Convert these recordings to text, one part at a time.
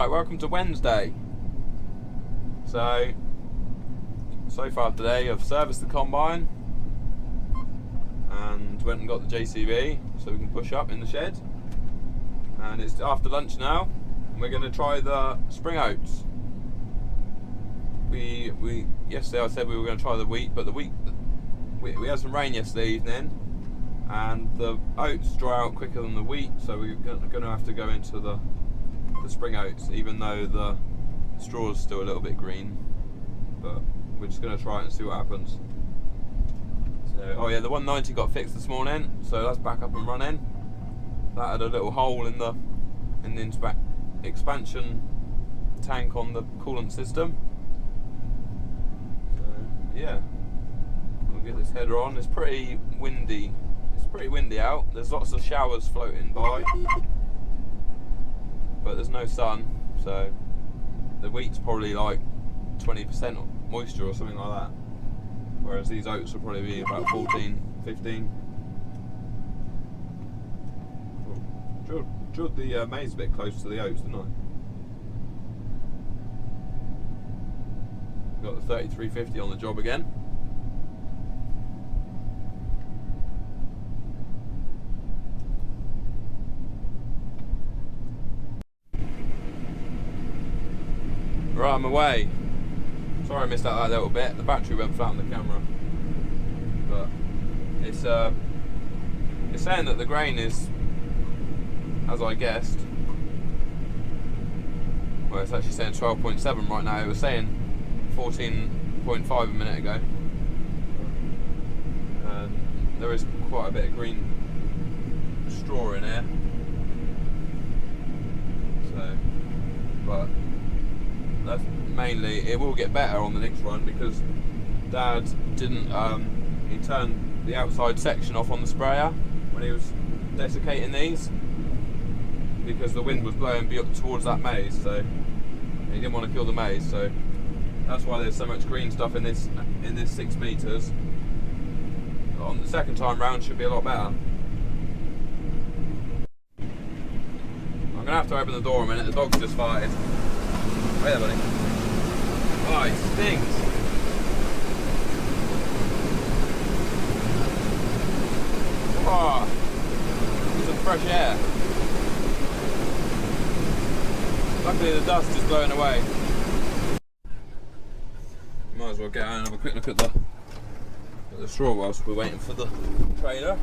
Right, welcome to Wednesday. So far today I've serviced the combine and went and got the JCB so we can push up in the shed. And it's after lunch now and we're going to try the spring oats. Yesterday I said we were going to try the wheat, but we had some rain yesterday evening and the oats dry out quicker than the wheat, so we're going to have to go into the spring oats, even though the straw is still a little bit green, but we're just going to try it and see what happens. So, oh yeah, the 190 got fixed this morning, so that's back up and running. That had a little hole in the expansion tank on the coolant system. So yeah, we'll get this header on. It's pretty windy. It's pretty windy out. There's lots of showers floating by, but there's no sun, so the wheat's probably like 20% moisture or something like that, whereas these oats will probably be about 14, 15. Drilled the maize a bit close to the oats, didn't I? Got the 3350 on the job again. Right, I'm away. Sorry I missed out that little bit. The battery went flat on the camera. But it's saying that the grain is, as I guessed, well, it's actually saying 12.7 right now. It was saying 14.5 a minute ago. And there is quite a bit of green straw in here. So, but that's mainly, it will get better on the next run because Dad didn't, he turned the outside section off on the sprayer when he was desiccating these because the wind was blowing towards that maize, so he didn't want to kill the maize, so that's why there's so much green stuff in this 6 meters. On the second time round should be a lot better. I'm gonna have to open the door a minute, the dog's just farted. Wait there, buddy. Oh, it stinks. Oh, there's some fresh air. Luckily the dust is blowing away. Might as well get out and have a quick look at the straw whilst we're waiting for the trailer.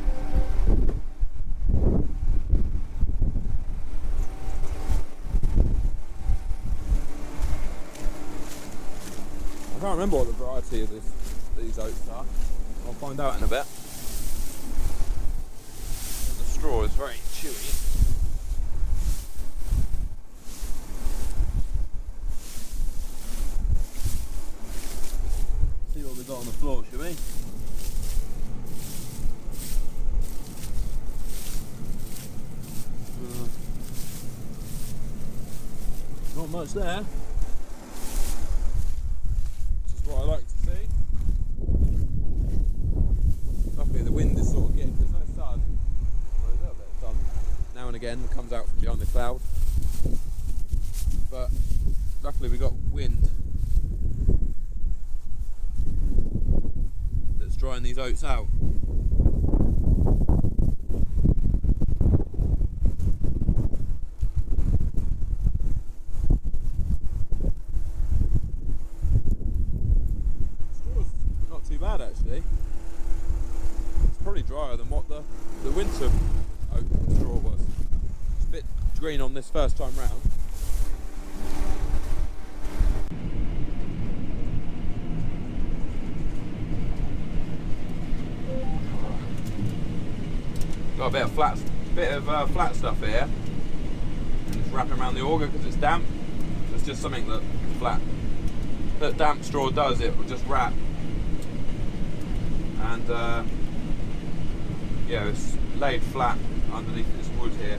I can't remember what the variety of these oats are. I'll find out in a bit. The straw is very chewy. See what we've got on the floor, shall we? Not much there. What I like to see. Luckily the wind is sort of getting, there's no sun, well, there's a little bit of sun now and again that comes out from behind the cloud, but luckily we got wind that's drying these oats out. Actually, it's probably drier than what the winter oat straw was. It's a bit green on this first time round. Got a bit of flat stuff here, and it's wrapping around the auger because it's damp. It's just something that damp straw does. It will just wrap. And yeah, it's laid flat underneath this wood here.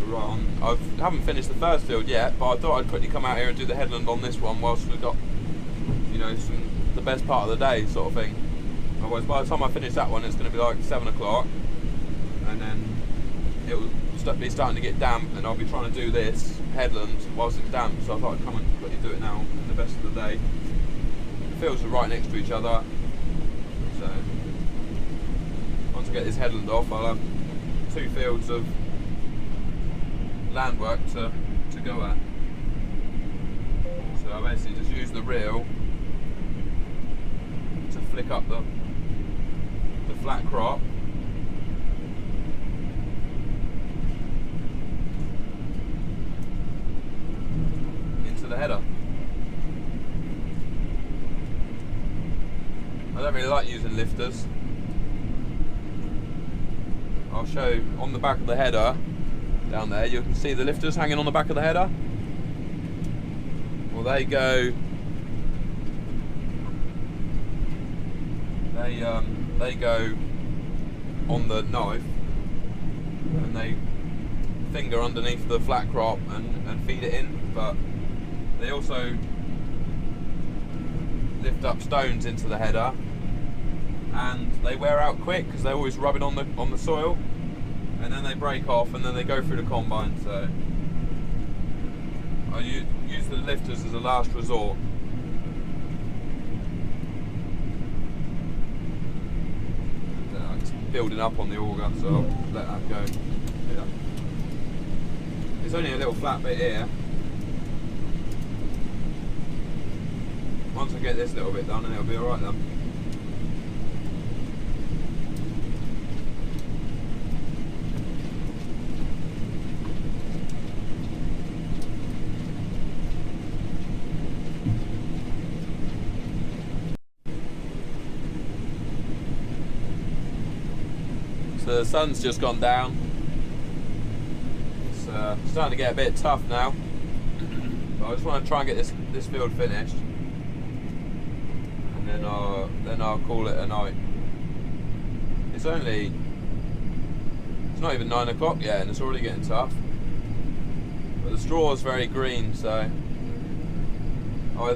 Right on. I haven't finished the first field yet, but I thought I'd quickly come out here and do the headland on this one whilst we've got, you know, the best part of the day sort of thing. Otherwise, by the time I finish that one, it's going to be like 7 o'clock, and then it will be starting to get damp, and I'll be trying to do this headland whilst it's damp, so I thought I'd come and quickly do it now in the best of the day. The fields are right next to each other, so once I get this headland off, I'll have 2 fields of land work to go at. So I basically just use the reel to flick up the flat crop, into the header. I don't really like using lifters. I'll show on the back of the header down there, you can see the lifters hanging on the back of the header. Well, they go on the knife and they finger underneath the flat crop and feed it in, but they also lift up stones into the header, and they wear out quick because they always rub it on the soil, and then they break off and then they go through the combine. So I use the lifters as a last resort. It's building up on the auger, so I'll let that go. Yeah. It's only a little flat bit here. Once I get this little bit done, and it'll be alright then. So the sun's just gone down. It's starting to get a bit tough now, but I just want to try and get this field finished, and then I'll call it a night. It's not even 9 o'clock yet, and it's already getting tough. But the straw is very green, so I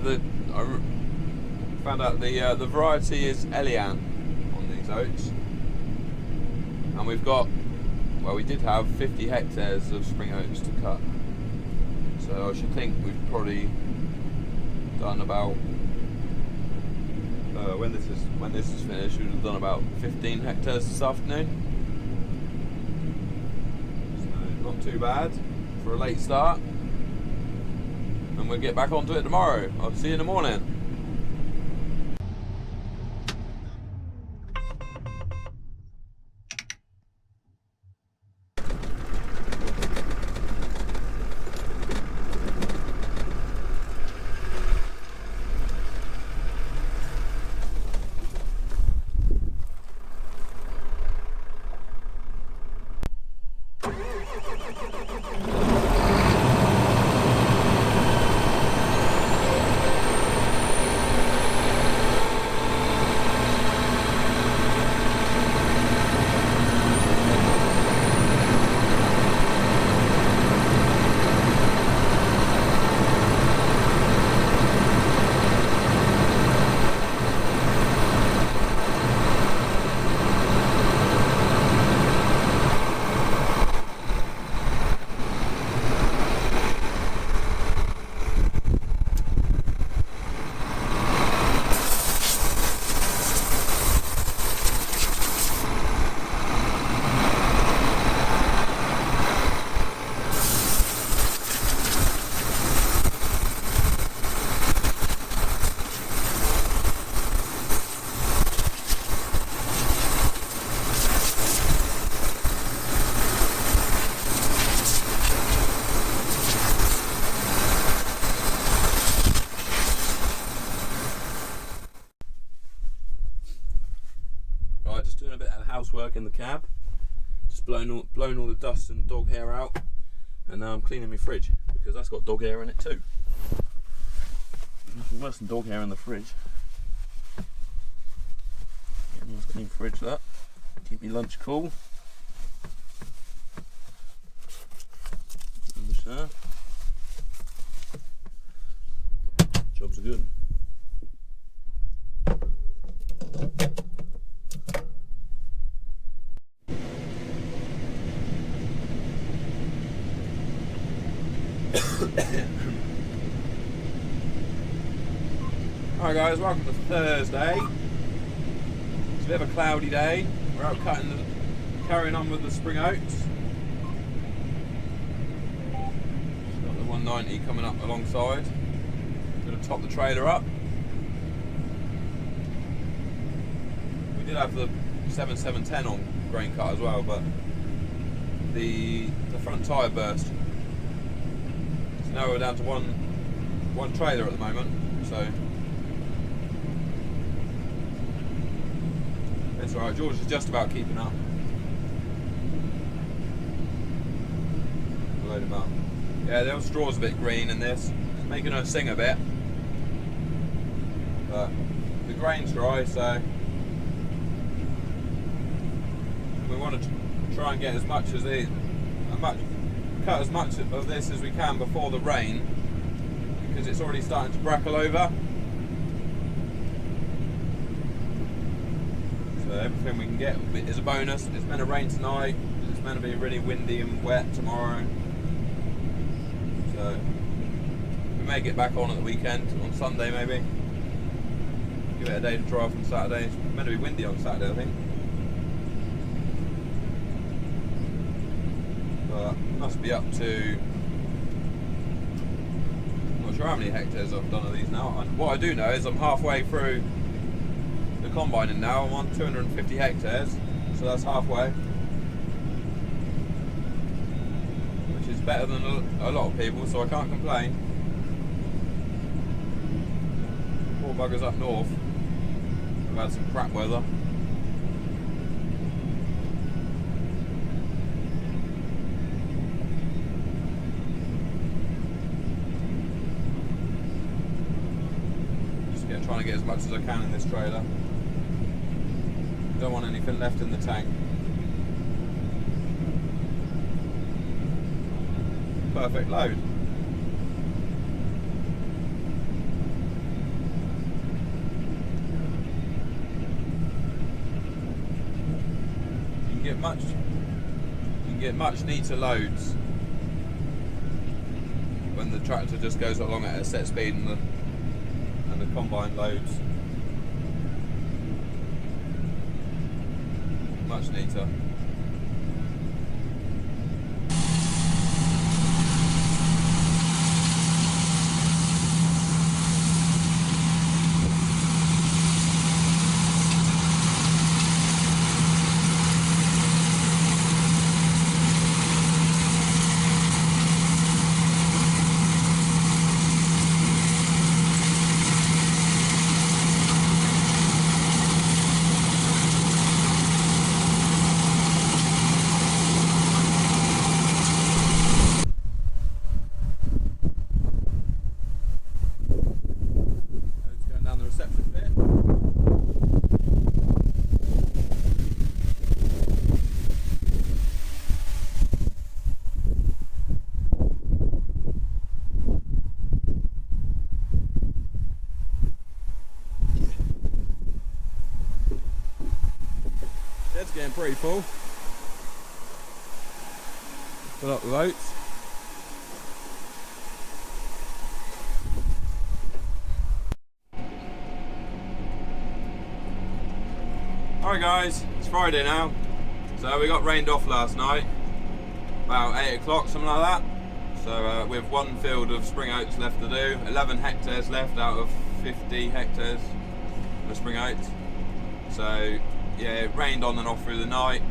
found out the variety is Elian on these oats. And we did have 50 hectares of spring oats to cut. So I should think we've probably done about, when this is finished, we'd have done about 15 hectares this afternoon. So not too bad for a late start. And we'll get back onto it tomorrow. I'll see you in the morning. Doing a bit of housework in the cab, just blown all the dust and dog hair out, and now I'm cleaning my fridge because that's got dog hair in it too. Nothing worse than dog hair in the fridge. Nice clean fridge that. Keep me lunch cool. Rubbish there. Jobs are good. Alright guys, welcome to Thursday. It's a bit of a cloudy day. We're out carrying on with the spring oats. Got the 190 coming up alongside. Going to top the trailer up. We did have the 7710 on grain cut as well, but the front tyre burst. So now we're down to one trailer at the moment. So it's alright, George is just about keeping up. Load him up. Yeah, the old straw's a bit green in this. It's making her sing a bit. But the grain's dry, so we want to try and get as much as cut as much of this as we can before the rain, because it's already starting to brackle over. So everything we can get is a bonus. It's meant to rain tonight. It's meant to be really windy and wet tomorrow. So we may get back on at the weekend, on Sunday maybe. Give it a day to dry off on Saturday. It's meant to be windy on Saturday, I think. But must be up to, I'm not sure how many hectares I've done of these now. What I do know is I'm halfway through the combining now. I'm on 250 hectares, so that's halfway, which is better than a lot of people, so I can't complain. Poor buggers up north have had some crap weather. Trying to get as much as I can in this trailer. Don't want anything left in the tank. Perfect load. You can get much neater loads when the tractor just goes along at a set speed and the combine loads much neater. It's getting pretty full. Fill up with oats. Alright guys, it's Friday now. So we got rained off last night, about 8 o'clock, something like that. So we have one field of spring oats left to do, 11 hectares left out of 50 hectares of spring oats. So yeah, it rained on and off through the night.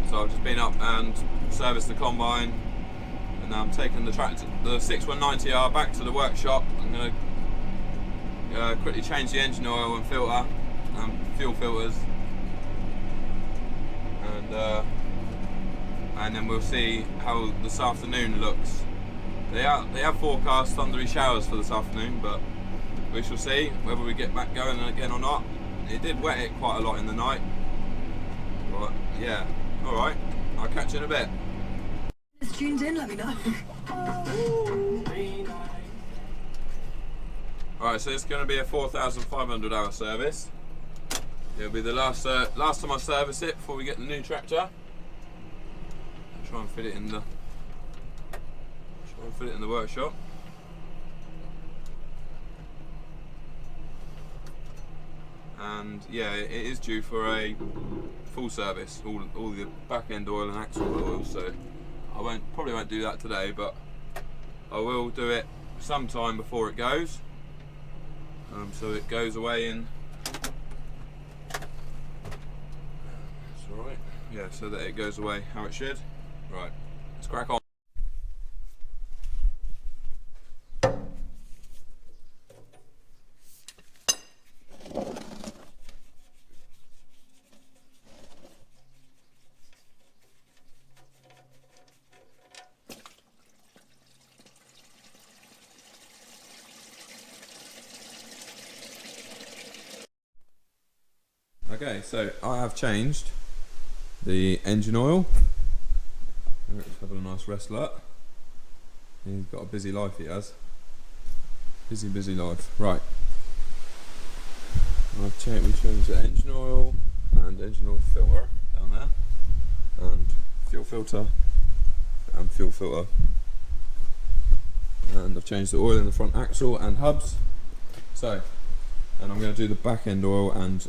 So I've just been up and serviced the combine, and now I'm taking the tractor, the 6190R, back to the workshop. I'm going to quickly change the engine oil and filter and fuel filters, and then we'll see how this afternoon looks. They have forecast thundery showers for this afternoon, but we shall see whether we get back going again or not. It did wet it quite a lot in the night, but yeah, alright, I'll catch you in a bit. It's tuned in, let me know. Alright, so it's going to be a 4,500 hour service. It'll be the last time I service it before we get the new tractor. I'll try and fit it in the workshop. and yeah, it is due for a full service, all the back end oil and axle oil. So I probably won't do that today, but I will do it sometime before it goes. So it goes away in. That's all right. Yeah, so that it goes away how it should. Right, let's crack on. Okay, so I have changed the engine oil. Let's have a nice rest lot. He's got a busy life, he has. Busy life. Right. We changed the engine oil and engine oil filter down there, and fuel filter and fuel filter. And I've changed the oil in the front axle and hubs. So, and I'm going to do the back end oil and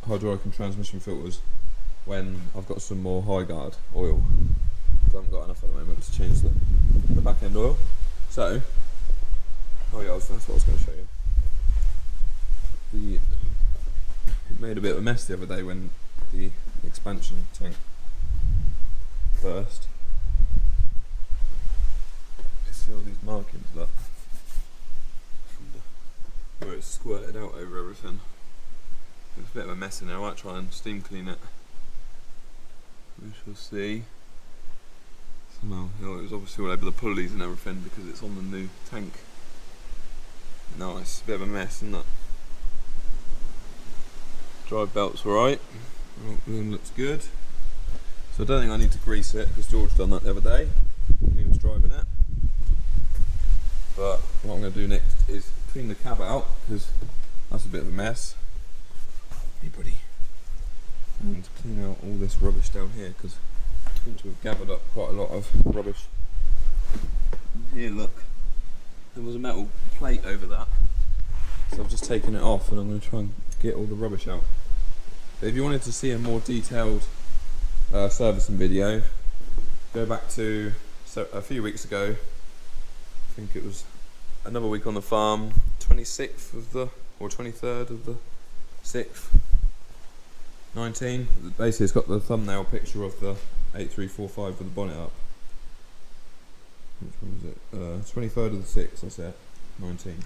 hydraulic and transmission filters when I've got some more high guard oil. I haven't got enough at the moment to change the back end oil. So, oh yeah, that's what I was going to show you. It made a bit of a mess the other day when the expansion tank burst. You see all these markings, look, from where it squirted out over everything. It's a bit of a mess in there. I might try and steam clean it. We shall see. Somehow, it was obviously all over the pulleys and everything because it's on the new tank. Nice, a bit of a mess, isn't it? Drive belt's alright. Looks good. So I don't think I need to grease it because George done that the other day when he was driving it. But what I'm going to do next is clean the cab out because that's a bit of a mess. Hey buddy. And clean out all this rubbish down here because I seem to have gathered up quite a lot of rubbish. And here, look, there was a metal plate over that, so I've just taken it off and I'm going to try and get all the rubbish out. But if you wanted to see a more detailed servicing video, go back to a few weeks ago. I think it was another week on the farm, 26th of the, or 23rd of the 6th, 19. Basically it's got the thumbnail picture of the 8345 with the bonnet up. Which one was it? 23rd of the 6th, that's it, 19.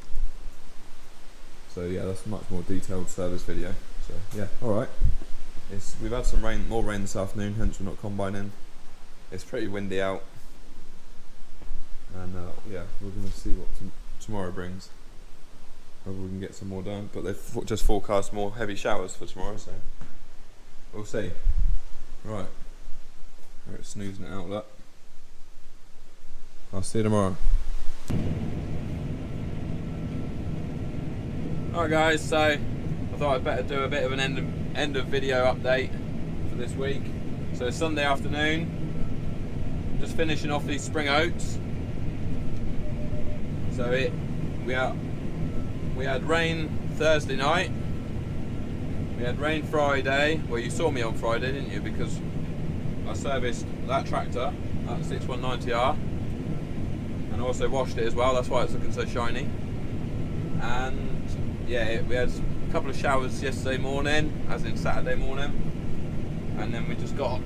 So yeah, that's a much more detailed service video. So yeah, alright. We've had some rain, more rain this afternoon, hence we're not combining. It's pretty windy out. And yeah, we're going to see what tomorrow brings. Whether we can get some more done, but they've just forecast more heavy showers for tomorrow, so we'll see. Right, we're snoozing it out, look. I'll see you tomorrow. Alright guys, so I thought I'd better do a bit of an end of video update for this week. So it's Sunday afternoon, just finishing off these spring oats. So we had rain Thursday night, we had rain Friday. Well, you saw me on Friday, didn't you? Because I serviced that tractor, that 6190R, and also washed it as well. That's why it's looking so shiny. And yeah, we had a couple of showers yesterday morning, as in Saturday morning, and then we just got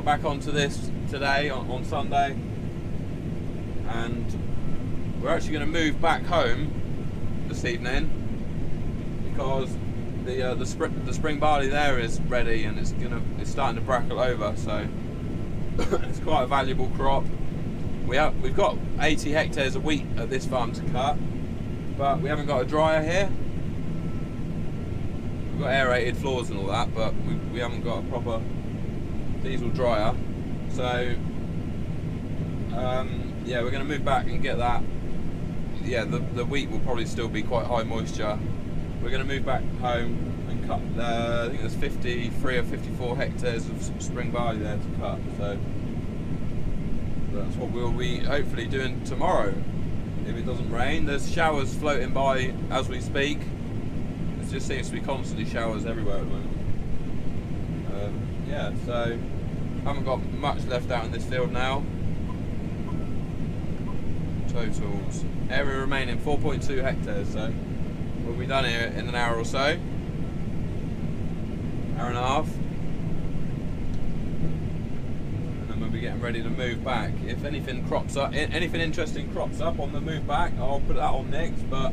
back onto this today on Sunday, and we're actually going to move back home this evening because the spring barley there is ready and it's starting to brackle over, so it's quite a valuable crop. We've got 80 hectares of wheat at this farm to cut, but we haven't got a dryer here. We've got aerated floors and all that, but we haven't got a proper diesel dryer. So yeah, we're going to move back and get that. Yeah, the wheat will probably still be quite high moisture. We're going to move back home and cut, I think there's 53 or 54 hectares of spring barley there to cut, so that's what we'll be hopefully doing tomorrow if it doesn't rain. There's showers floating by as we speak. just seems to be constantly showers everywhere at the moment. Yeah, so haven't got much left out in this field now. Totals. Area remaining 4.2 hectares, so we'll be done here in an hour or so. Hour and a half. And then we'll be getting ready to move back. If anything crops up, anything interesting crops up on the move back, I'll put that on next, but